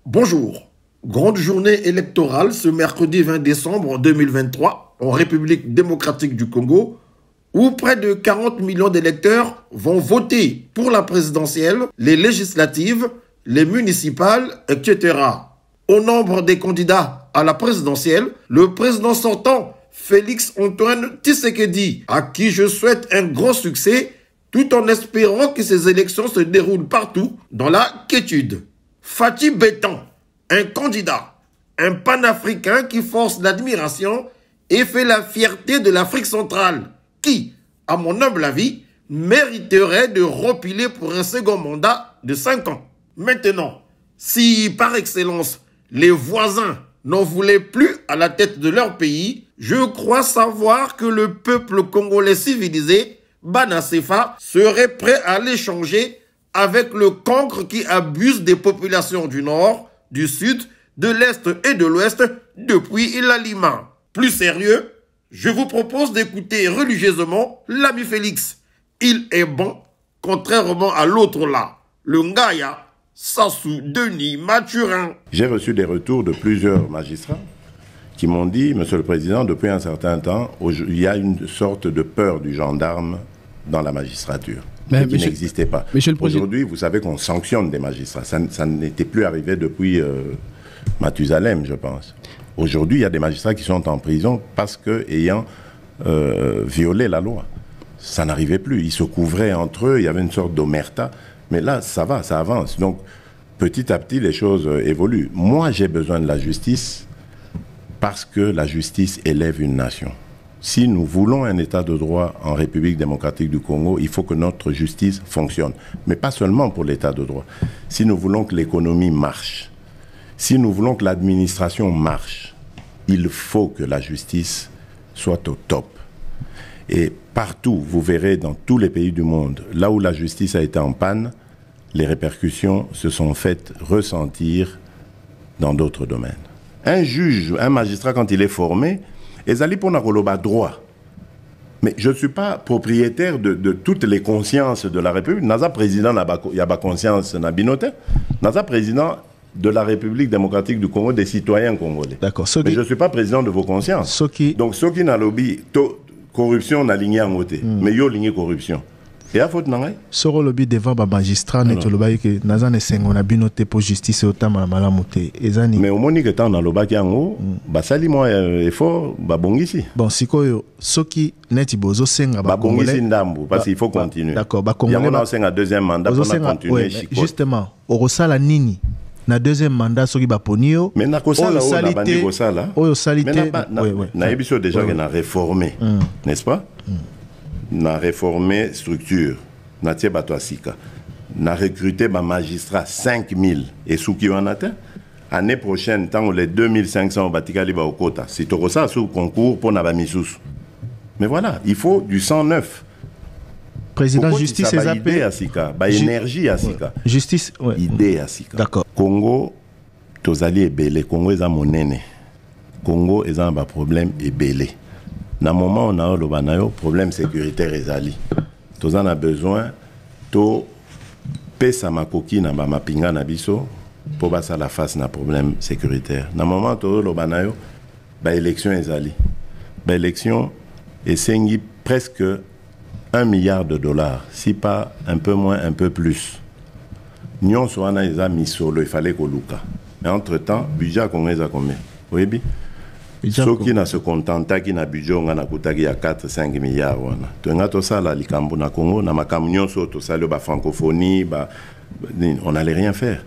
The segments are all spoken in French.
Bonjour. Grande journée électorale ce mercredi 20 décembre 2023 en République démocratique du Congo, où près de 40 millions d'électeurs vont voter pour la présidentielle, les législatives, les municipales, etc. Au nombre des candidats à la présidentielle, le président sortant, Félix-Antoine Tshisekedi, à qui je souhaite un grand succès, tout en espérant que ces élections se déroulent partout dans la quiétude. Fathi Bétan, un candidat, un panafricain qui force l'admiration et fait la fierté de l'Afrique centrale, qui, à mon humble avis, mériterait de repiler pour un second mandat de 5 ans. Maintenant, si par excellence, les voisins n'en voulaient plus à la tête de leur pays, je crois savoir que le peuple congolais civilisé, Banasefa, serait prêt à l'échanger avec le cancre qui abuse des populations du Nord, du Sud, de l'Est et de l'Ouest depuis la Lima. Plus sérieux, je vous propose d'écouter religieusement l'ami Félix. Il est bon, contrairement à l'autre là, le Ngaya, Sassou Denis Mathurin. J'ai reçu des retours de plusieurs magistrats qui m'ont dit, Monsieur le Président, depuis un certain temps, il y a une sorte de peur du gendarme dans la magistrature. Mais qui n'existait pas. Aujourd'hui, vous savez qu'on sanctionne des magistrats. Ça n'était plus arrivé depuis Mathusalem, je pense. Aujourd'hui, il y a des magistrats qui sont en prison parce qu'ayant violé la loi. Ça n'arrivait plus. Ils se couvraient entre eux, il y avait une sorte d'omerta. Mais là, ça va, ça avance. Donc, petit à petit, les choses évoluent. Moi, j'ai besoin de la justice parce que la justice élève une nation. Si nous voulons un état de droit en République démocratique du Congo, il faut que notre justice fonctionne. Mais pas seulement pour l'état de droit. Si nous voulons que l'économie marche, si nous voulons que l'administration marche, il faut que la justice soit au top. Et partout, vous verrez dans tous les pays du monde, là où la justice a été en panne, les répercussions se sont faites ressentir dans d'autres domaines. Un juge, un magistrat, quand il est formé, ezali pour nakoloba droit. Mais je ne suis pas propriétaire de toutes les consciences de la République. Naza président y a pas conscience na binote. Naza président de la République démocratique du Congo des citoyens congolais. D'accord. Mais je ne suis pas président de vos consciences. Donc ceux qui n'a lobby corruption n'a ligné en côté. Mais yo ligné corruption. Et à faute n'angai. Soro lobby devant ba magistrat ne to loba que naza ne sengo na binote pour justice otama malamuté. Ezani. Mais au moni que tant na loba ki ango, ba sali moi effort ba bongisi. Bon sikoyo soki neti bozo senga ba bongisi ndambu parce qu'il faut continuer. D'accord, ba congolais. Ya on a senga deuxième mandat pour continuer. Justement, orosala nini na deuxième mandat soki ba ponio. Mais na kosala o na bandi kosala. Oyo salité. Na ebiso déjà que na réformer, n'est-ce pas? Na réformé structure, na tie bato asika, na recruté ba magistrat 5000 et sous qui on atteint. Année prochaine, tant les 2500 batikali ba okota, c'est tout ça sous concours pour na ba misusu. Mais voilà, il faut du 109. Président justice et idée asika, ba énergie asika. Justice, idée asika. D'accord. Congo, tozali ebele, Congo eza monene. Congo eza ba problème ebele. Dans le moment où on a le problème sécuritaire ezali. Tous en a besoin to pesa makoki na ma pinga na biso pour basa la face na problème sécuritaire. Dans le moment où le banayo ba élection ezali. Ba élection esengi presque $1 milliard, si pas un peu moins, un peu plus. Nyon so ana eza misolo, il fallait koluka. Mais entre-temps, budget congolais a combien? Oui bi. Ceux qui ne se contentent qui na budget on a coûté à 4-5 milliards wana. To ngato sala likambo na Congo na makamnyon so to sala ba francophonie on n'allait rien faire.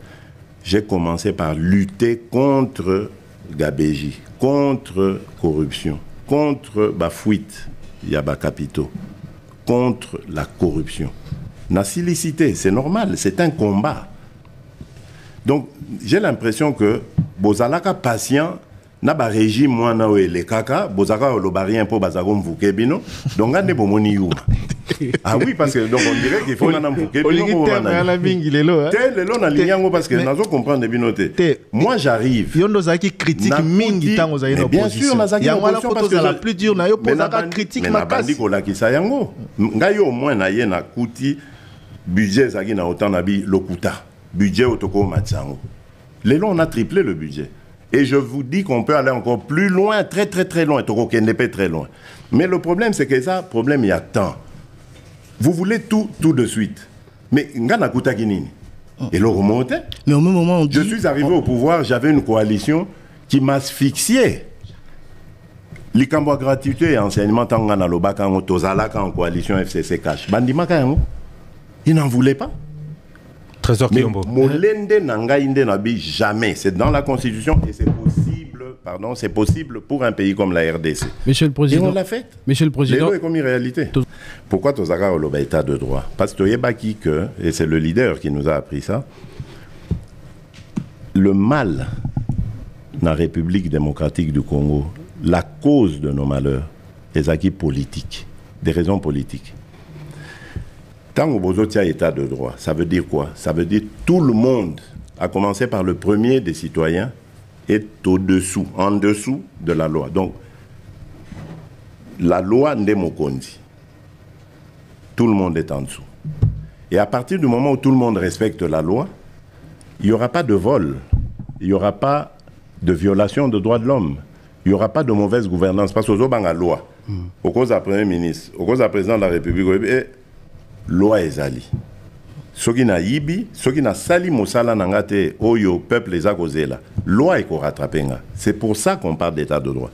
J'ai commencé par lutter contre Gabéji, contre corruption, contre ba fuite, il y a ba capitaux, contre la corruption. Na silicité, c'est normal, c'est un combat. Donc j'ai l'impression que bozalaka patient na ba régime moi na le kaka bozaka lo barien po bazako mvuke bino donc ande bomoni yuma Ah oui, parce que donc on dirait qu'il faut maintenant bouquer. Il est là. Tel est là dans l'Ignan parce que nous comprendre bien noté. Moi j'arrive. Il y a nos qui critiquent mingi tant aux aïeux. Bien sûr, il y a moi la photo de la plus dure. Nayo pose la critique ma casse. Mais na bandi sayango. Ngayo au moins na ye na kuti budget zaki na autant nabi lokuta. Budget otoko matsango. Les lois on a triplé le budget. Et je vous dis qu'on peut aller encore plus loin, très très très loin. Toko Kendepe très loin. Mais le problème c'est que ça, problème il y a tant. Vous voulez tout de suite. Mais ngana kuta kinini. Et le remonte. Mais au même moment, on dit... Je suis arrivé au pouvoir, j'avais une coalition qui m'asphyxiait. Likambo gratuité et enseignement tangana lobaka ngo tozalaka en coalition FCC cash. Bandimaka yango. Ils n'en voulaient pas. Trésor Kiombo. Molende nanga inde nabi jamais. C'est dans la Constitution et c'est possible. Pardon, c'est possible pour un pays comme la RDC. Monsieur le Président. Et on l'a fait. Monsieur le Président. C'est comme une réalité. Pourquoi Tozaka au état de droit? Parce que Toyebaki que, et c'est le leader qui nous a appris ça, le mal dans la République démocratique du Congo, la cause de nos malheurs, les acquis politiques, des raisons politiques. Tant que il y a état de droit, ça veut dire quoi? Ça veut dire tout le monde, à commencer par le premier des citoyens, est au-dessous, en dessous de la loi. Donc, la loi Ndemokondi, tout le monde est en dessous. Et à partir du moment où tout le monde respecte la loi, il n'y aura pas de vol, il n'y aura pas de violation de droits de l'homme, il n'y aura pas de mauvaise gouvernance. Parce que vous avez la loi, au cause du Premier ministre, au cause du Président de la République, loi ezali. Soki na yibi, soki na sali mosala nangate oyo peuple les a causé là. Loi est rattrapée. C'est pour ça qu'on parle d'état de droit.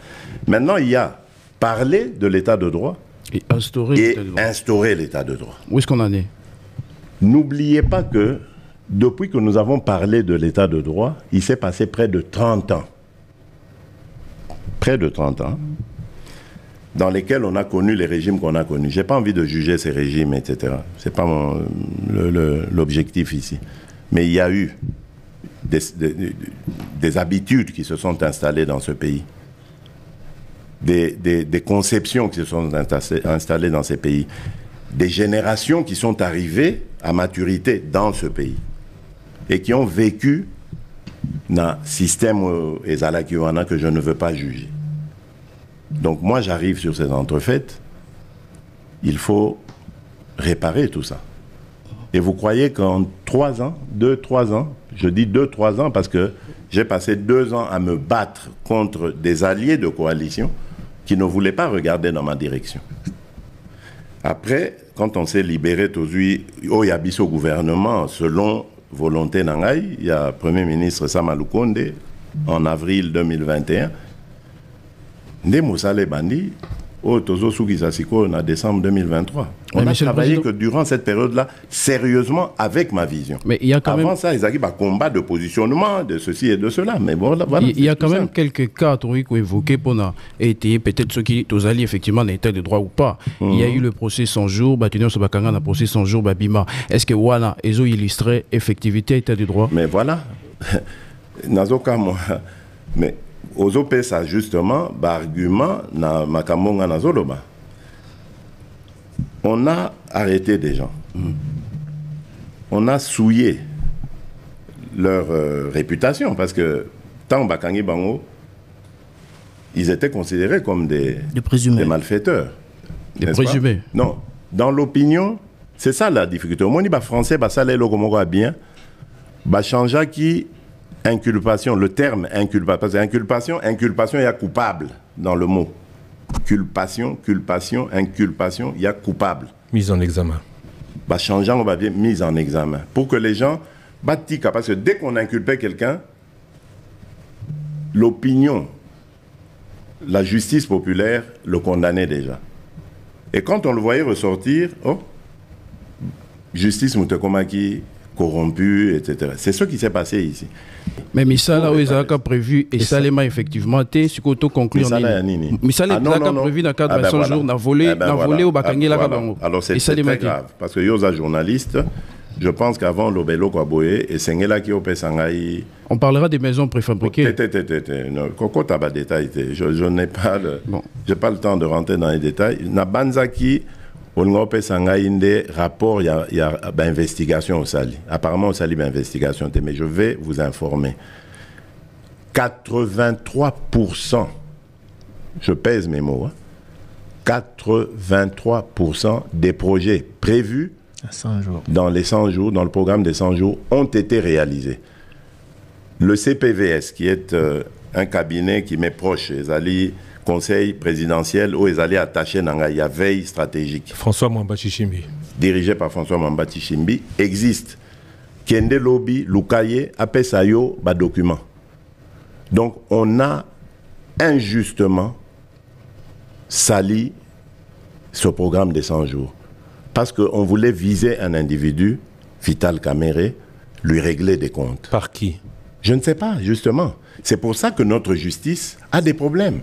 Maintenant, il y a parler de l'état de droit et instaurer l'état de droit. Où est-ce qu'on en est? N'oubliez pas que depuis que nous avons parlé de l'état de droit, il s'est passé près de 30 ans. Près de 30 ans. Dans lesquels on a connu les régimes qu'on a connus. Je n'ai pas envie de juger ces régimes, etc. Ce n'est pas l'objectif ici. Mais il y a eu des habitudes qui se sont installées dans ce pays. Des conceptions qui se sont installées dans ces pays. Des générations qui sont arrivées à maturité dans ce pays. Et qui ont vécu dans un système ezalakiwana que je ne veux pas juger. Donc moi j'arrive sur ces entrefaites, il faut réparer tout ça. Et vous croyez qu'en 3 ans, 2-3 ans, je dis 2-3 ans parce que j'ai passé 2 ans à me battre contre des alliés de coalition qui ne voulaient pas regarder dans ma direction. Après, quand on s'est libéré, il y a bis au gouvernement, selon volonté Nangaï, il y a le Premier ministre Sama Lukonde en avril 2021. Ndé Moussale Bandi, au Tozo Soukisasiko en décembre 2023. On a travaillé que durant cette période-là, sérieusement, avec ma vision. Mais il y a quand Avant ça, ils avaient un combat de positionnement, de ceci et de cela. Mais bon, voilà, il y a quand même quelques cas évoqués pour étayer peut-être ceux qui aux alliés effectivement n'étaient de droit ou pas. Il y a eu le procès 100 jours, Batunio Sobakanga a procès 100 jours, Babima. Est-ce que Wana, ils ont illustré effectivité état de droit? Mais voilà. Nazoka, moi. Mais. Aux ça justement, argument na makamonga na zoloba. On a arrêté des gens. On a souillé leur réputation parce que tant Bakangi Bango, ils étaient considérés comme des malfaiteurs. Des présumés. Non, dans l'opinion, c'est ça la difficulté. Au moins, les Français, ça les logomogo bien, changea qui inculpation, le terme inculpation, parce que inculpation, il y a coupable dans le mot. Culpation, inculpation, il y a coupable. Mise en examen. Changeant, on va dire mise en examen. Pour que les gens parce que dès qu'on inculpait quelqu'un, l'opinion, la justice populaire le condamnait déjà. Et quand on le voyait ressortir, justice Moutekomaki, corrompu, etc. C'est ce qui s'est passé ici. Mais Misala, où ils ont prévu, et Salema, effectivement, tu sais, auto conclure. Misala, ils ont prévu dans le cadre de 100 jours, n'a volé au Bakangi la Kabango. Alors c'est très grave, parce que Yosa journaliste, je pense qu'avant l'Obelo Kwaboye, et Sengela qui opé Sangaï. On parlera des maisons préfabriquées. Coco Taba détail, je n'ai pas le temps de rentrer dans les détails. Na Banzaki, Olngope Sangaïnde, rapport, il y a investigation au Sali. Apparemment, au Sali, investigation, mais je vais vous informer. 83%, je pèse mes mots, 83% des projets prévus dans les 100 jours, dans le programme des 100 jours, ont été réalisés. Le CPVS, qui est un cabinet qui m'est proche, les alliés conseil présidentiel où ils allaient attacher dans la veille stratégique. François Mwamba-Chichimbi. Dirigé par François Mwamba-Chichimbi, existe. Kende Lobby, Lukaye, Apesayo, document. Donc, on a injustement sali ce programme des 100 jours. Parce qu'on voulait viser un individu, Vital Kamerhe, lui régler des comptes. Par qui? Je ne sais pas, justement. C'est pour ça que notre justice a des problèmes.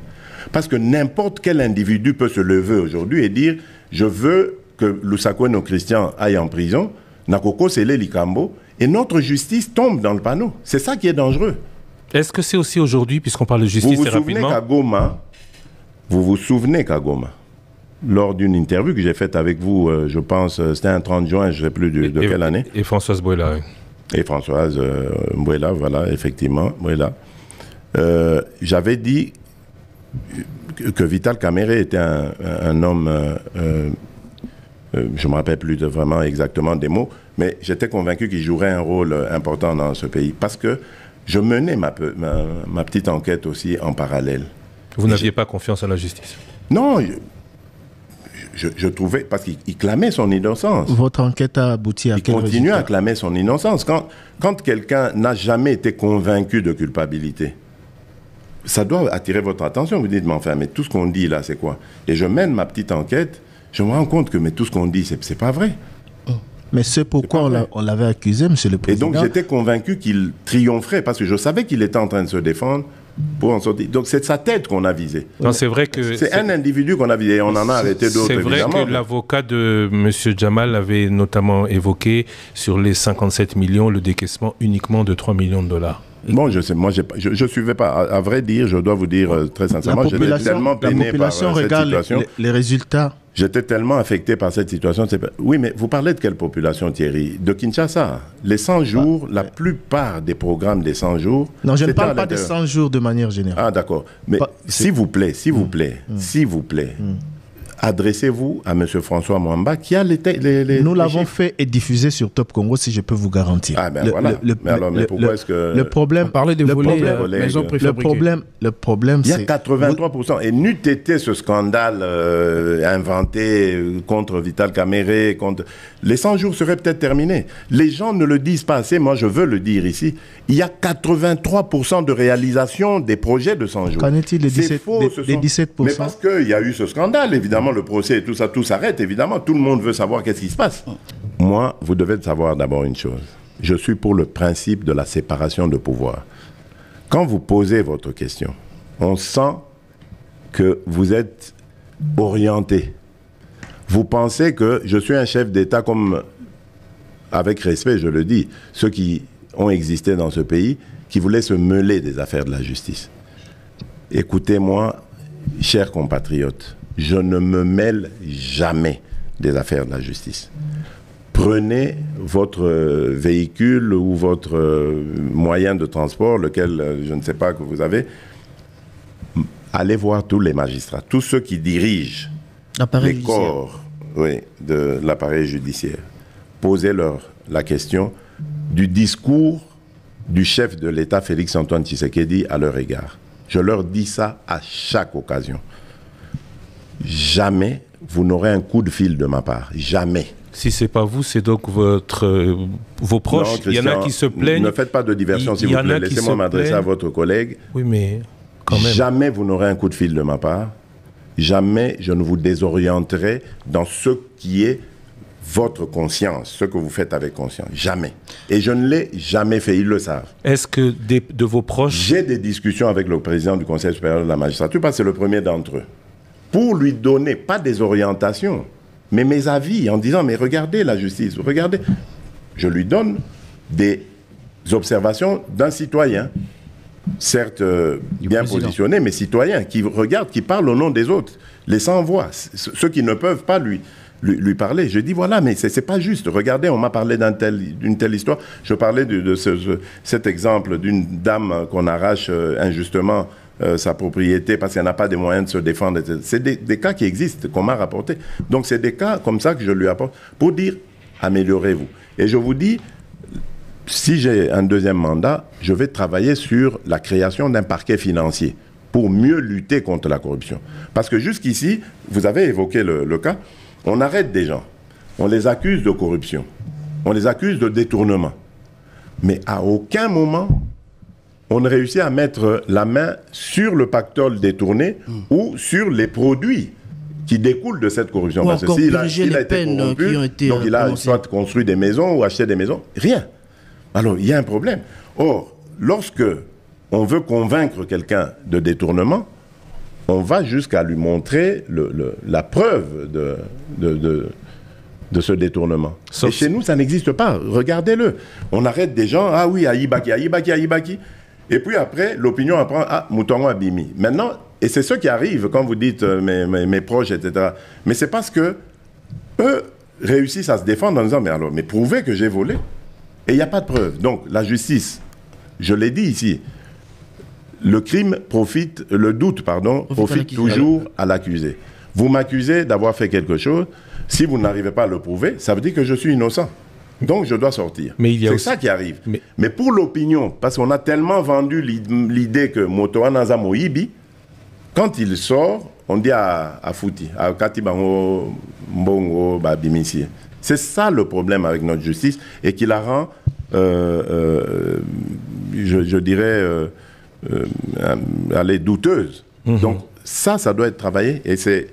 Parce que n'importe quel individu peut se lever aujourd'hui et dire « Je veux que Lusakwen Christian aille en prison, Nakoko Sele Likambo », et notre justice tombe dans le panneau. C'est ça qui est dangereux. Est-ce que c'est aussi aujourd'hui, puisqu'on parle de justice très rapidement... Vous vous souvenez qu'à Goma, lors d'une interview que j'ai faite avec vous, je pense, c'était un 30 juin, je ne sais plus de quelle année. Et Françoise Mbouela. Et Françoise Mbouela, voilà, effectivement, Mbouela. J'avais dit que Vital Kamerhe était un homme, je ne me rappelle plus vraiment exactement des mots, mais j'étais convaincu qu'il jouerait un rôle important dans ce pays. Parce que je menais ma petite enquête aussi en parallèle. Vous n'aviez pas confiance en la justice? Non, je trouvais, parce qu'il clamait son innocence. Votre enquête a abouti à quel résultat? Il continue à clamer son innocence. Quand quelqu'un n'a jamais été convaincu de culpabilité, ça doit attirer votre attention. Vous dites, mais enfin, mais tout ce qu'on dit là, c'est quoi? Et je mène ma petite enquête, je me rends compte que mais tout ce qu'on dit, c'est pas vrai. Mais c'est pourquoi on l'avait accusé, monsieur le Président. Et donc j'étais convaincu qu'il triompherait, parce que je savais qu'il était en train de se défendre pour en sortir. Donc c'est sa tête qu'on a visée. Non, c'est vrai que... C'est un individu qu'on a visé, et on en a arrêté d'autres, évidemment. C'est vrai que l'avocat de M. Djamal avait notamment évoqué sur les 57 millions le décaissement uniquement de 3 millions de dollars. Bon, je sais, moi, je suivais pas. À vrai dire, je dois vous dire très sincèrement, j'étais tellement peiné par cette situation. Les résultats. J'étais tellement affecté par cette situation. Oui, mais vous parlez de quelle population, Thierry? De Kinshasa. Les 100 jours, la plupart des programmes des 100 jours... Non, je ne parle pas des 100 jours de manière générale. Ah, d'accord. Mais s'il vous plaît, adressez-vous à M. François Mwamba qui a Nous l'avons fait et diffusé sur Top Congo, si je peux vous garantir. Ah ben voilà. Mais pourquoi est-ce que... Le problème... Parler de voler maison préfabriquée. Le problème, c'est... Il y a 83%. Et n'eût été ce scandale inventé contre Vital Kamerhe, contre... Les 100 jours seraient peut-être terminés. Les gens ne le disent pas assez. Moi, je veux le dire ici. Il y a 83% de réalisation des projets de 100 jours. Qu'en est-il des 17%? Mais parce qu'il y a eu ce scandale, évidemment, le procès et tout ça, tout s'arrête, évidemment. Tout le monde veut savoir qu'est-ce qui se passe. Moi, vous devez savoir d'abord une chose. Je suis pour le principe de la séparation de pouvoir. Quand vous posez votre question, on sent que vous êtes orienté. Vous pensez que je suis un chef d'État comme, avec respect, je le dis, ceux qui ont existé dans ce pays, qui voulaient se mêler des affaires de la justice. Écoutez-moi, chers compatriotes, je ne me mêle jamais des affaires de la justice. Prenez votre véhicule ou votre moyen de transport, lequel je ne sais pas que vous avez, allez voir tous les magistrats, tous ceux qui dirigent les corps de l'appareil judiciaire. Posez-leur la question du discours du chef de l'État, Félix-Antoine Tshisekedi, à leur égard. Je leur dis ça à chaque occasion. Jamais vous n'aurez un coup de fil de ma part. Jamais. Si ce n'est pas vous, c'est donc vos proches. Non, il y en a qui se plaignent. Ne faites pas de diversion, s'il vous plaît. Laissez-moi m'adresser à votre collègue. Oui, mais quand même. Jamais vous n'aurez un coup de fil de ma part. Jamais je ne vous désorienterai dans ce qui est votre conscience, ce que vous faites avec conscience. Jamais. Et je ne l'ai jamais fait, ils le savent. Est-ce que de vos proches... J'ai des discussions avec le président du Conseil supérieur de la magistrature, parce que c'est le premier d'entre eux, pour lui donner, pas des orientations, mais mes avis, en disant, mais regardez la justice, regardez. Je lui donne des observations d'un citoyen, certes bien positionné, mais citoyen, qui regarde, qui parle au nom des autres, les sans-voix, ceux qui ne peuvent pas lui lui parler. Je dis, voilà, mais c'est pas juste. Regardez, on m'a parlé d'une telle histoire. Je parlais de cet exemple d'une dame qu'on arrache injustement sa propriété parce qu'elle n'a pas des moyens de se défendre. C'est des cas qui existent, qu'on m'a rapportés. Donc, c'est des cas comme ça que je lui apporte pour dire, améliorez-vous. Et je vous dis, si j'ai un deuxième mandat, je vais travailler sur la création d'un parquet financier pour mieux lutter contre la corruption. Parce que jusqu'ici, vous avez évoqué le cas, on arrête des gens, on les accuse de corruption, on les accuse de détournement. Mais à aucun moment, on ne réussit à mettre la main sur le pactole détourné ou sur les produits qui découlent de cette corruption. Parce que s'il a été corrompu, donc il a soit construit des maisons ou acheté des maisons, rien. Alors, il y a un problème. Or, lorsque on veut convaincre quelqu'un de détournement, on va jusqu'à lui montrer la preuve de ce détournement. Et chez nous, ça n'existe pas. Regardez-le. On arrête des gens, ah oui, Aïbaki. Et puis après, l'opinion apprend, ah, Moutongo Abimi. Maintenant, et c'est ce qui arrive quand vous dites mes proches, etc. Mais c'est parce que eux réussissent à se défendre en disant, mais prouvez que j'ai volé. Et il n'y a pas de preuve. Donc, la justice, je l'ai dit ici, le doute profite toujours à l'accusé. Vous m'accusez d'avoir fait quelque chose, si vous n'arrivez pas à le prouver, ça veut dire que je suis innocent. Donc, je dois sortir. C'est ça qui arrive. Mais pour l'opinion, parce qu'on a tellement vendu l'idée que Motoa Naza Moïbi, quand il sort, on dit à Fouti, à Katibango Mbongo Babimisi. C'est ça le problème avec notre justice et qui la rend, je dirais, douteuse. Donc ça doit être travaillé et c'est,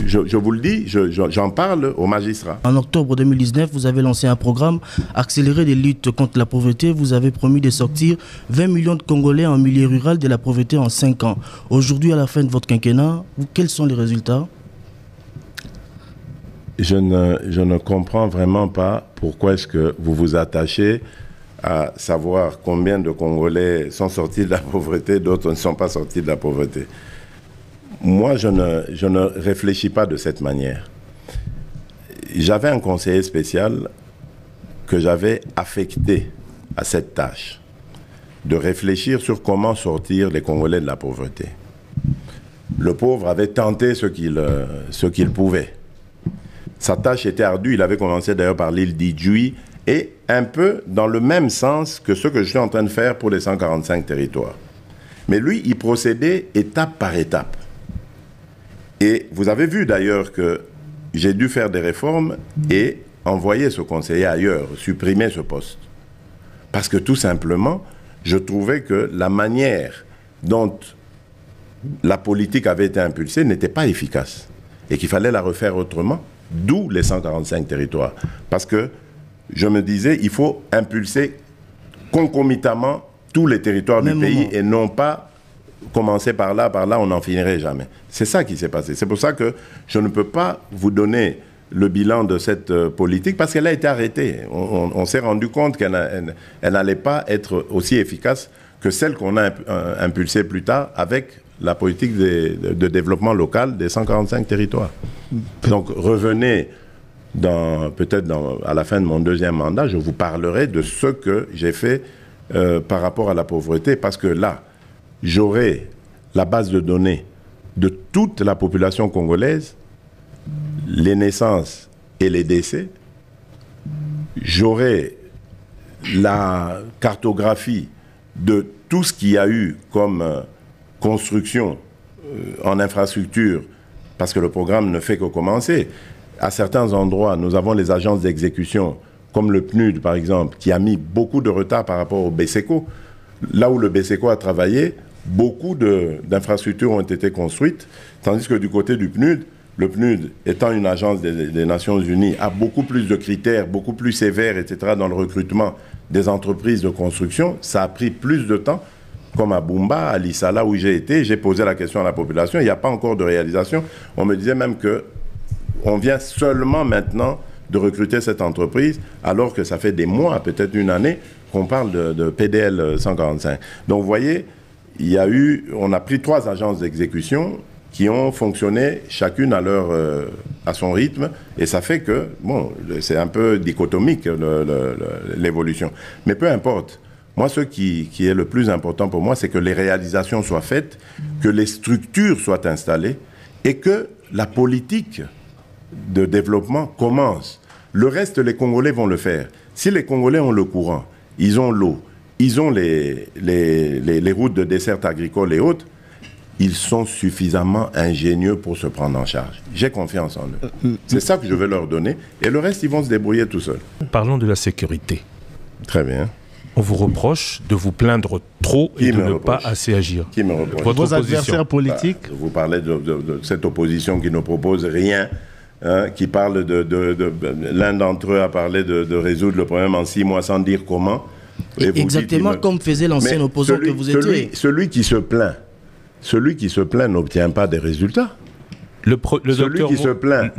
je vous le dis, j'en parle aux magistrats. En octobre 2019, vous avez lancé un programme accéléré des luttes contre la pauvreté. Vous avez promis de sortir 20 millions de Congolais en milieu rural de la pauvreté en 5 ans. Aujourd'hui, à la fin de votre quinquennat, quels sont les résultats ? Je ne comprends vraiment pas pourquoi est-ce que vous vous attachez à savoir combien de Congolais sont sortis de la pauvreté, d'autres ne sont pas sortis de la pauvreté. Moi, je ne réfléchis pas de cette manière. J'avais un conseiller spécial que j'avais affecté à cette tâche, de réfléchir sur comment sortir les Congolais de la pauvreté. Le pauvre avait tenté ce qu'il pouvait. Sa tâche était ardue, il avait commencé d'ailleurs par l'île d'Idjoui, et un peu dans le même sens que ce que je suis en train de faire pour les 145 territoires. Mais lui, il procédait étape par étape. Et vous avez vu d'ailleurs que j'ai dû faire des réformes et envoyer ce conseiller ailleurs, supprimer ce poste. Parce que tout simplement, je trouvais que la manière dont la politique avait été impulsée n'était pas efficace et qu'il fallait la refaire autrement, d'où les 145 territoires. Parce que je me disais, il faut impulser concomitamment tous les territoires du pays et non pas commencer par là, on n'en finirait jamais. C'est ça qui s'est passé. C'est pour ça que je ne peux pas vous donner le bilan de cette politique parce qu'elle a été arrêtée. On s'est rendu compte qu'elle n'allait pas être aussi efficace que celle qu'on a impulsée plus tard avec la politique de développement local des 145 territoires. Donc revenez peut-être à la fin de mon deuxième mandat, je vous parlerai de ce que j'ai fait par rapport à la pauvreté parce que là, j'aurai la base de données de toute la population congolaise, les naissances et les décès. J'aurai la cartographie de tout ce qu'il y a eu comme construction en infrastructure, parce que le programme ne fait que commencer. À certains endroits, nous avons les agences d'exécution, comme le PNUD par exemple, qui a mis beaucoup de retard par rapport au BSECO. Là où le BSECO a travaillé, beaucoup d'infrastructures ont été construites, tandis que du côté du PNUD, le PNUD étant une agence des Nations Unies, a beaucoup plus de critères, beaucoup plus sévères, etc., dans le recrutement des entreprises de construction. Ça a pris plus de temps, comme à Bumba, à Lissala, où j'ai été. J'ai posé la question à la population, il n'y a pas encore de réalisation. On me disait même qu'on vient seulement maintenant de recruter cette entreprise, alors que ça fait des mois, peut-être une année, qu'on parle de PDL 145. Donc vous voyez, on a pris 3 agences d'exécution qui ont fonctionné chacune à son rythme, et ça fait que, bon, c'est un peu dichotomique l'évolution. Mais peu importe. Moi, ce qui est le plus important pour moi, c'est que les réalisations soient faites, que les structures soient installées, et que la politique de développement commence. Le reste, les Congolais vont le faire. Si les Congolais ont le courant, ils ont l'eau, ils ont les routes de desserte agricole et autres, ils sont suffisamment ingénieux pour se prendre en charge. J'ai confiance en eux. C'est ça que je veux leur donner. Et le reste, ils vont se débrouiller tout seuls. Parlons de la sécurité. Très bien. On vous reproche de vous plaindre trop et de ne pas assez agir. Qui me reproche? Vos adversaires politiques? Vous parlez de cette opposition qui ne propose rien, hein, qui parle l'un d'entre eux a parlé de résoudre le problème en 6 mois sans dire comment. Et exactement comme faisait l'ancien opposant que vous étiez. Celui qui se plaint n'obtient pas des résultats. Celui qui se plaint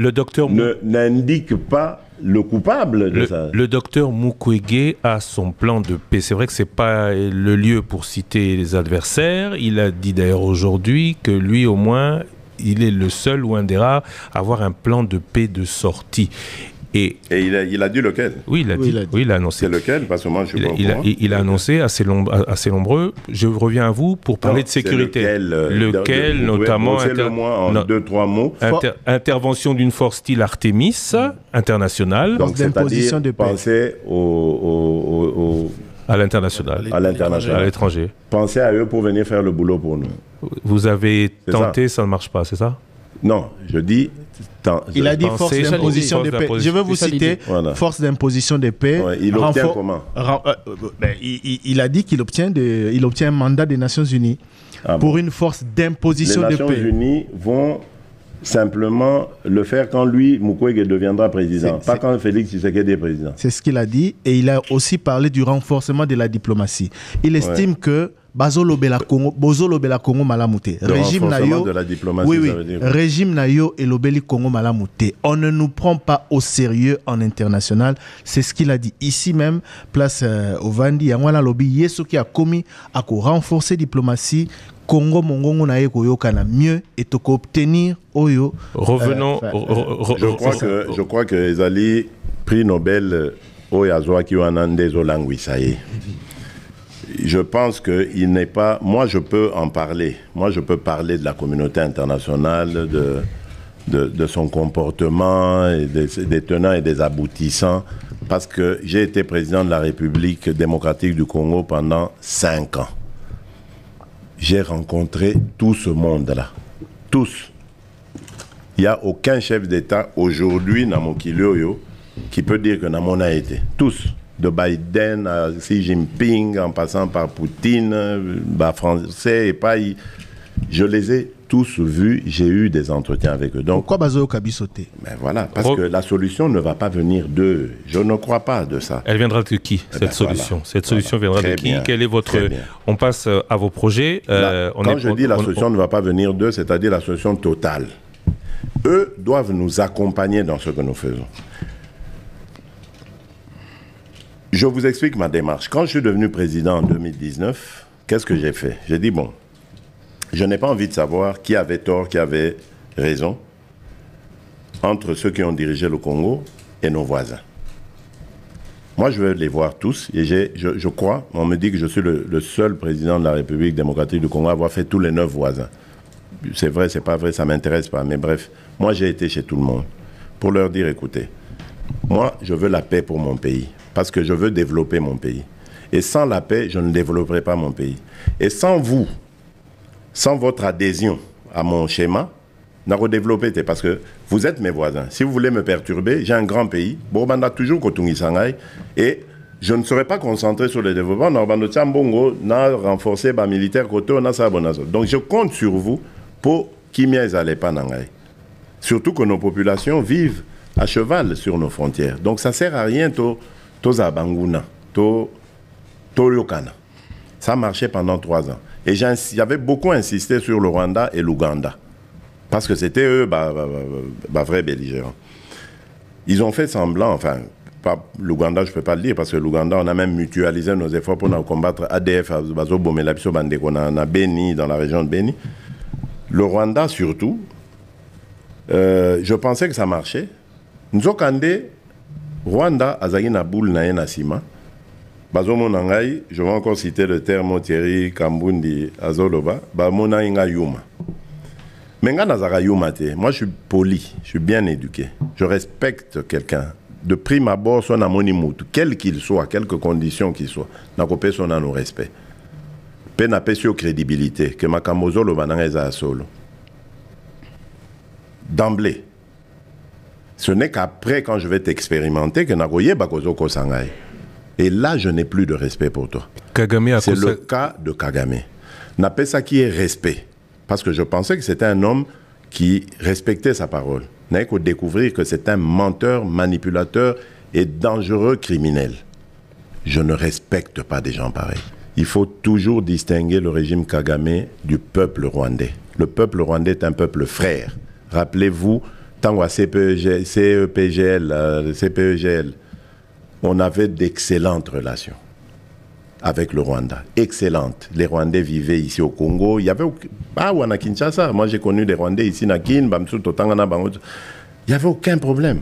n'indique pas le coupable de ça. Le docteur Mukwege a son plan de paix. C'est vrai que ce n'est pas le lieu pour citer les adversaires. Il a dit d'ailleurs aujourd'hui que lui, au moins, il est le seul ou un des rares à avoir un plan de paix de sortie. Et il a dit lequel? Oui, il a annoncé. C'est lequel? Parce que moi, je suis pas au courant. Il a annoncé assez nombreux. Je reviens à vous pour parler de sécurité. Lequel notamment... moi en 2-3 mots. Intervention d'une force style Artemis, internationale. Donc, c'est-à-dire penser à l'international. À l'étranger. Pensez à eux pour venir faire le boulot pour nous. Vous avez tenté, ça ne marche pas, c'est ça? Non, je dis... Il a dit force d'imposition de paix. Je vais vous citer force d'imposition de paix. Ouais, il obtient comment? Il a dit qu'il obtient un mandat des Nations Unies pour une force d'imposition de paix. Les Nations Unies vont simplement le faire quand lui, Mukwege, deviendra président, pas quand Félix Tshisekedi est président. C'est ce qu'il a dit, et il a aussi parlé du renforcement de la diplomatie. Il estime que Bozolo Bela Congo Malamute. Régime Nayo de la diplomatie, ça veut dire. Régime Nayo et l'Obeli Congo Malamute. On ne nous prend pas au sérieux en international. C'est ce qu'il a dit ici même, place Ovandi. Yangwana Lobi Yeso qui a commis à renforcer diplomatie. Congo Mongongo na Eko kana mieux et to obtenir Oyo. Revenons. Je crois que Ezali prix Nobel Oyazoa qui wanande Zolangui ça y est. Je pense qu'il n'est pas... Moi, je peux en parler. Moi, je peux parler de la communauté internationale, de son comportement, et des tenants et des aboutissants, parce que j'ai été président de la République démocratique du Congo pendant 5 ans. J'ai rencontré tout ce monde-là. Tous. Il n'y a aucun chef d'État aujourd'hui, dans mon Kilioyo, qui peut dire que Namon a été. Tous. De Biden à Xi Jinping, en passant par Poutine, français et pas... Je les ai tous vus, j'ai eu des entretiens avec eux. Donc, pourquoi Bazo Kabisoté? Ben voilà, parce que la solution ne va pas venir d'eux. Je ne crois pas de ça. Elle viendra de qui, cette solution? Voilà. Cette solution viendra de qui? Quel est votre... On passe à vos projets. Quand je dis la solution ne va pas venir d'eux, c'est-à-dire la solution totale. Eux doivent nous accompagner dans ce que nous faisons. Je vous explique ma démarche. Quand je suis devenu président en 2019, qu'est-ce que j'ai fait? J'ai dit, bon, je n'ai pas envie de savoir qui avait tort, qui avait raison entre ceux qui ont dirigé le Congo et nos voisins. Moi, je veux les voir tous et je crois, on me dit que je suis le seul président de la République démocratique du Congo à avoir fait tous les 9 voisins. C'est vrai, c'est pas vrai, ça m'intéresse pas, mais bref, moi j'ai été chez tout le monde pour leur dire, écoutez, moi je veux la paix pour mon pays. Parce que je veux développer mon pays. Et sans la paix, je ne développerai pas mon pays. Et sans vous, sans votre adhésion à mon schéma, n'a redéveloppé, parce que vous êtes mes voisins. Si vous voulez me perturber, j'ai un grand pays. Bobanda toujours Kotungi Sanghaï. Et je ne serai pas concentré sur le développement. Narbando Tsambongo n'a renforcé ma militaire côté, on a ça bon. Donc je compte sur vous pour qu'il m'y ait pas Nangaï. Surtout que nos populations vivent à cheval sur nos frontières. Donc ça ne sert à rien Tozabanguna, Toyokana. Ça marchait pendant 3 ans. Et j'avais beaucoup insisté sur le Rwanda et l'Ouganda. Parce que c'était eux, vrais belligérants. Ils ont fait semblant, enfin, l'Ouganda, je ne peux pas le dire, parce que l'Ouganda, on a même mutualisé nos efforts pour combattre ADF, Beni, dans la région de Beni. Le Rwanda surtout, je pensais que ça marchait. Nous avons Rwanda, Azagi Naboul, Nayen Sima. Bazomo Nangai, je vais encore citer le terme Thierry Kambundi Azoloba, Bamona Inga Yuma. Mais moi je suis poli, je suis bien éduqué. Je respecte quelqu'un. De prime abord, son amonimout, quel qu'il soit, quelque conditions qu'il soit, n'a pas son nos respect. Pe n'a pas sur crédibilité, que ma kamozolo bananga solo. D'emblée. Ce n'est qu'après, quand je vais t'expérimenter, que Nagoye Bakozo Kosangai. Et là, je n'ai plus de respect pour toi. C'est le cas de Kagame. N'a pas ça qui est respect. Parce que je pensais que c'était un homme qui respectait sa parole. N'a qu'à découvrir que c'est un menteur, manipulateur et dangereux criminel. Je ne respecte pas des gens pareils. Il faut toujours distinguer le régime Kagame du peuple rwandais. Le peuple rwandais est un peuple frère. Rappelez-vous, tant à CPGL, on avait d'excellentes relations avec le Rwanda. Excellentes. Les Rwandais vivaient ici au Congo. Il y avait... Ah, ou à Kinshasa. Moi, j'ai connu des Rwandais ici, Nakin, Bamsou, Totangana, Bangoto. Il n'y avait aucun problème.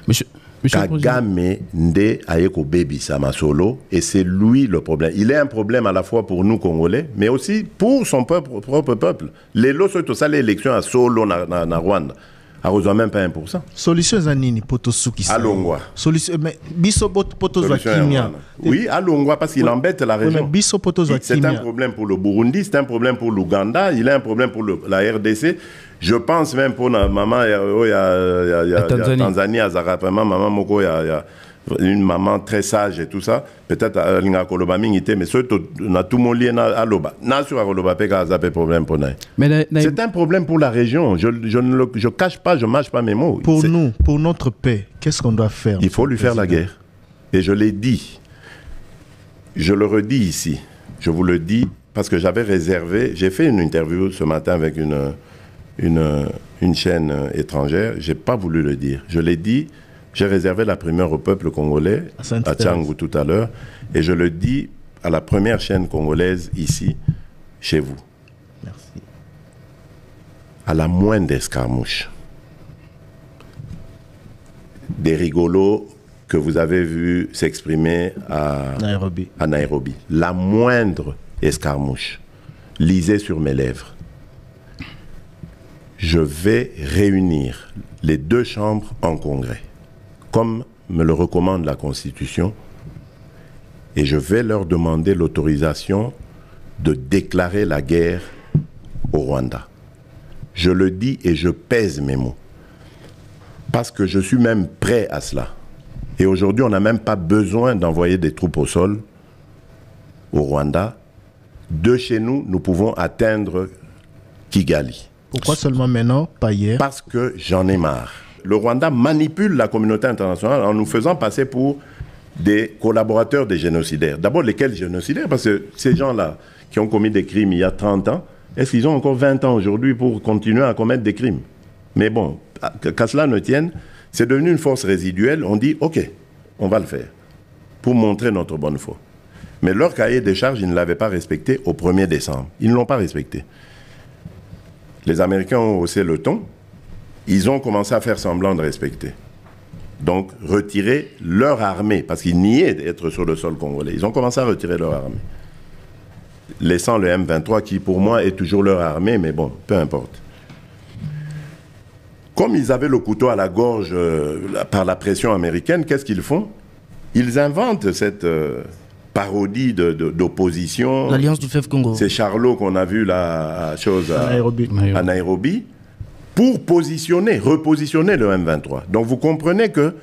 Monsieur Kagame Nde Ayeko Baby Sama Solo, et c'est lui le problème. Il est un problème à la fois pour nous Congolais, mais aussi pour son propre peuple. Les lots sont tous les élections à Solo, na Rwanda. A reçoit même pas 1%. Solution Zanini, Potosuki. Alongwa. Solution, mais Biso Potozwa Kimia. Oui, Alongwa, parce qu'il embête la région. Mais Biso Potozwa Kimia. C'est un problème pour le Burundi, c'est un problème pour l'Ouganda, il est un problème pour la RDC. Je pense même pour la maman, il y a Tanzanie, à Zarapema, maman Moko, il y a une maman très sage et tout ça. Peut-être à Linga Koloba Mingité, mais surtout, on a tout mon lien à Loba. N'a sur Koloba Peka, ça fait problème pour nous. C'est un problème pour la région. Je ne cache pas, je ne mâche pas mes mots. Pour nous, pour notre paix, qu'est-ce qu'on doit faire? Il faut lui faire la guerre. Et je l'ai dit. Je le redis ici. Je vous le dis parce que j'avais réservé. J'ai fait une interview ce matin avec une chaîne étrangère. Je n'ai pas voulu le dire. Je l'ai dit. J'ai réservé la primeur au peuple congolais, à Tchangou tout à l'heure, et je le dis à la première chaîne congolaise ici, chez vous. Merci. À la moindre escarmouche, des rigolos que vous avez vus s'exprimer à Nairobi, la moindre escarmouche, lisez sur mes lèvres. Je vais réunir les deux chambres en congrès, comme me le recommande la Constitution, et je vais leur demander l'autorisation de déclarer la guerre au Rwanda. Je le dis et je pèse mes mots, parce que je suis même prêt à cela. Et aujourd'hui, on n'a même pas besoin d'envoyer des troupes au sol au Rwanda. De chez nous, nous pouvons atteindre Kigali. Pourquoi seulement maintenant, pas hier? Parce que j'en ai marre. Le Rwanda manipule la communauté internationale en nous faisant passer pour des collaborateurs des génocidaires. D'abord, lesquels génocidaires? Parce que ces gens-là qui ont commis des crimes il y a 30 ans, est-ce qu'ils ont encore 20 ans aujourd'hui pour continuer à commettre des crimes? Mais bon, qu'à cela ne tienne, c'est devenu une force résiduelle. On dit, OK, on va le faire pour montrer notre bonne foi. Mais leur cahier des charges, ils ne l'avaient pas respecté au 1er décembre. Ils ne l'ont pas respecté. Les Américains ont haussé le ton. Ils ont commencé à faire semblant de respecter. Donc, retirer leur armée, parce qu'ils niaient d'être sur le sol congolais. Ils ont commencé à retirer leur armée. Laissant le M23, qui pour moi est toujours leur armée, mais bon, peu importe. Comme ils avaient le couteau à la gorge par la pression américaine, qu'est-ce qu'ils font? Ils inventent cette parodie d'opposition. L'Alliance du fleuve Congo. C'est Charlot qu'on a vu là, à Nairobi. Pour repositionner le M23. Donc vous comprenez que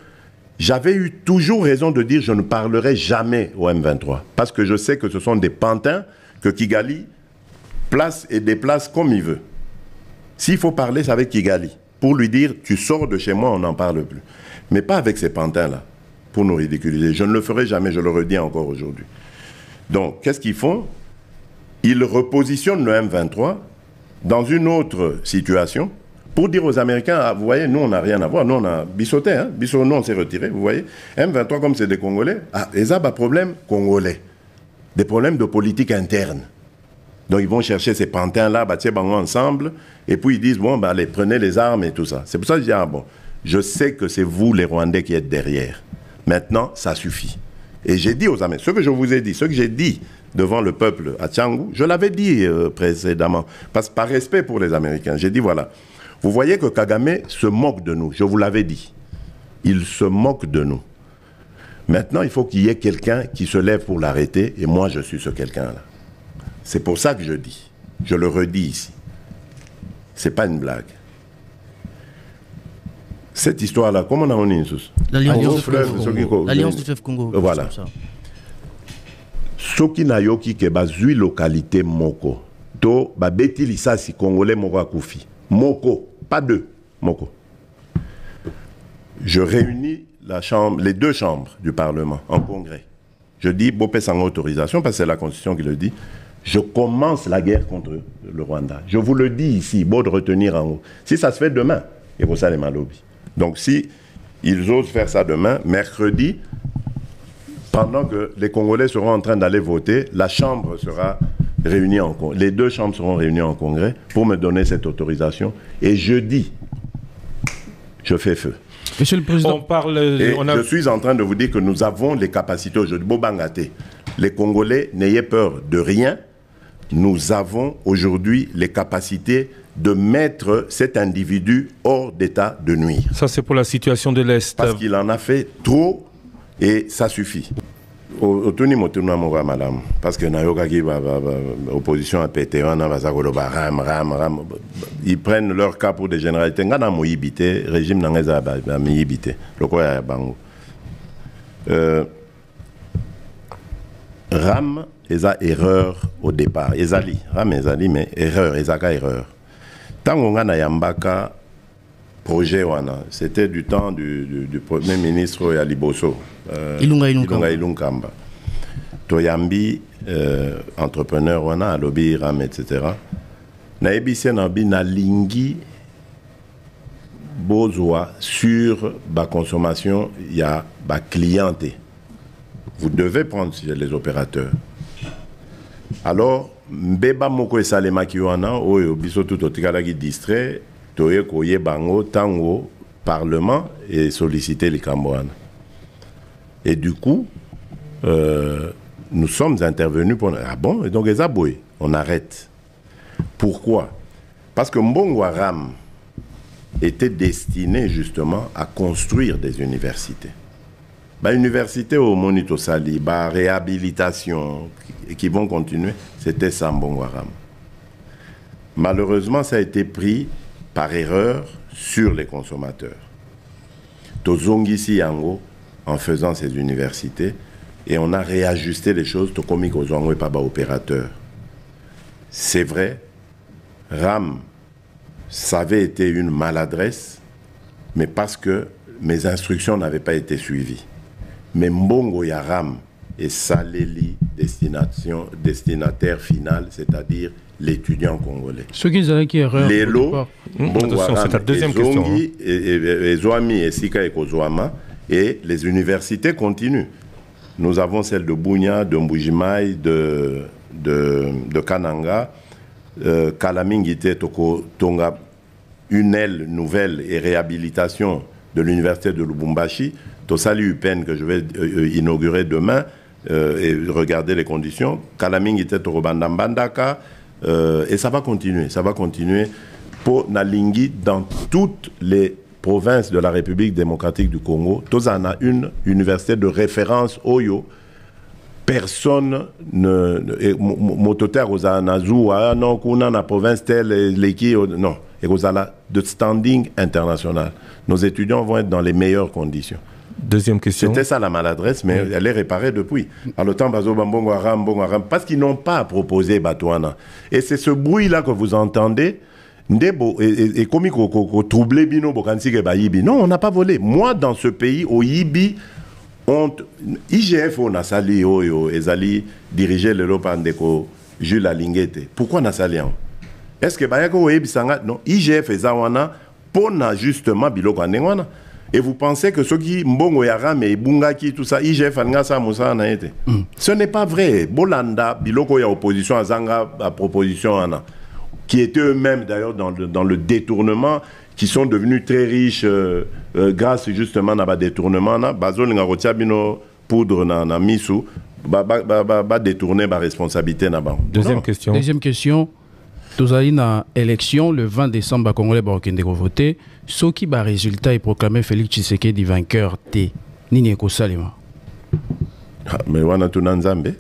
j'avais eu toujours raison de dire je ne parlerai jamais au M23. Parce que je sais que ce sont des pantins que Kigali place et déplace comme il veut. S'il faut parler, c'est avec Kigali. Pour lui dire, tu sors de chez moi, on n'en parle plus. Mais pas avec ces pantins-là, pour nous ridiculiser. Je ne le ferai jamais, je le redis encore aujourd'hui. Donc, qu'est-ce qu'ils font? Ils repositionnent le M23 dans une autre situation, pour dire aux Américains, ah, vous voyez, nous, on n'a rien à voir. Nous, on a bissoté, hein. Bissot, nous, on s'est retiré, vous voyez. M23, comme c'est des Congolais, ils ont des problèmes congolais. Des problèmes de politique interne. Donc ils vont chercher ces pantins-là, ensemble, et puis ils disent, bon, bah, allez, prenez les armes et tout ça. C'est pour ça que je dis, ah bon, je sais que c'est vous les Rwandais qui êtes derrière. Maintenant, ça suffit. Et j'ai dit aux Américains, ce que je vous ai dit, ce que j'ai dit devant le peuple à Tchangou, je l'avais dit précédemment, par respect pour les Américains. J'ai dit, voilà, vous voyez que Kagame se moque de nous, je vous l'avais dit. Il se moque de nous. Maintenant, il faut qu'il y ait quelqu'un qui se lève pour l'arrêter, et moi, je suis ce quelqu'un-là. C'est pour ça que je dis, je le redis ici. C'est pas une blague. Cette histoire-là, comment on a dit l'Alliance du fleuve Congo. Voilà. Soki na yoki ke bazui localité moko. To ba beti lisasi congolais moko akufi. Moko, pas deux. Moko. Je réunis les deux chambres du Parlement en congrès. Je dis, Bopé sans autorisation, parce que c'est la Constitution qui le dit, je commence la guerre contre le Rwanda. Je vous le dis ici, beau de retenir en haut. Si ça se fait demain, et pour ça les malobis. Donc si ils osent faire ça demain, mercredi, pendant que les Congolais seront en train d'aller voter, la Chambre sera réunie en congrès. Les deux chambres seront réunies en congrès pour me donner cette autorisation. Et jeudi, je fais feu. Monsieur le Président, je suis en train de vous dire que nous avons les capacités aujourd'hui. Bobangate, les Congolais, n'ayez peur de rien. Nous avons aujourd'hui les capacités de mettre cet individu hors d'état de nuire. Ça, c'est pour la situation de l'Est. Parce qu'il en a fait trop et ça suffit. Madame, parce que l'opposition a pété, ils prennent leur cas pour des généralités. Le régime n'a pas été Ram, ils ont erreur au départ. Ram, mais erreur, ils ont erreur. Tant qu'on a Yambaka, projet, c'était du temps du Premier ministre Yaliboso. Ilunga Ilunkamba. Toyambi, entrepreneur, à lobby, Ram, etc. Naebise Nabi Nalingi Bozoa sur la consommation, il y a la clientèle. Vous devez prendre les opérateurs. Alors, Mbeba Moko et Salema Kiwana, Oyo Bisotu Totikalagi distrait, Toye Koye Bango, Tango, Parlement et solliciter les Cambouanes. Et du coup, nous sommes intervenus pour... Ah bon? Et donc, les aboués, on arrête. Pourquoi? Parce que Mbongo Ram était destiné justement à construire des universités. Université au Monito Sali, réhabilitation, qui vont continuer, c'était Sambongo Ram. Malheureusement, ça a été pris par erreur sur les consommateurs. Tozongisi Yango, en faisant ces universités, et on a réajusté les choses, Tokomik Ozongo et Paba opérateur. C'est vrai, Ram, ça avait été une maladresse, mais parce que mes instructions n'avaient pas été suivies. Mais Mbongo Yaram et Saleli, destinataire final, c'est-à-dire l'étudiant congolais. Ce qui est qui erreur. Les lots, Mbongo Yaram, c'est ta deuxième question. Et Zoami et Sika et Kozouama, et les universités continuent. Nous avons celle de Bunia, de Mbujimai, de Kananga, Kalamingite, Toko Tonga, une aile nouvelle et réhabilitation de l'université de Lubumbashi. Tosali Upen que je vais inaugurer demain et regarder les conditions. Kalamingite Torobandambandaka et ça va continuer pour Nalingi dans toutes les provinces de la République démocratique du Congo. Tozana une université de référence Oyo. Personne ne mototaire aux Anazoua non kuna na province telle l'équipe non et aux de standing international. Nos étudiants vont être dans les meilleures conditions. Deuxième question. C'était ça la maladresse, mais elle est réparée depuis. À l'automne, Mbongo Aram, parce qu'ils n'ont pas proposé Batouana. Et c'est ce bruit-là que vous entendez. Et comme il troublé Bino Bokansi et Bayibi. Non, on n'a pas volé. Moi, dans ce pays, au Yibi, IGF, on a sali, Ezali, dirigé l'Europe Andeko, Jules Alingete. Pourquoi on a sali? Est-ce que Bayako Oyebi Sanga? Non, IGF et Zawana, pour justement Biloko Anengwana. Et vous pensez que ceux qui mbongo yarame et bungaki tout ça, IGF alngasa musa na été. Ce n'est pas vrai. Bolanda biloko ya opposition à Zanga à proposition ana, qui étaient eux-mêmes d'ailleurs dans le détournement, qui sont devenus très riches grâce justement à ba détournement na bazol nga rotia bino poudre na misu ba détourner ba responsabilité na ba. Deuxième question. Tozali na élection le 20 décembre à Congolais bakende ko voter, ce qui ba résultat est proclamé Félix Tshisekedi vainqueur T. Nini ko salima. Mais wana tunanzambe.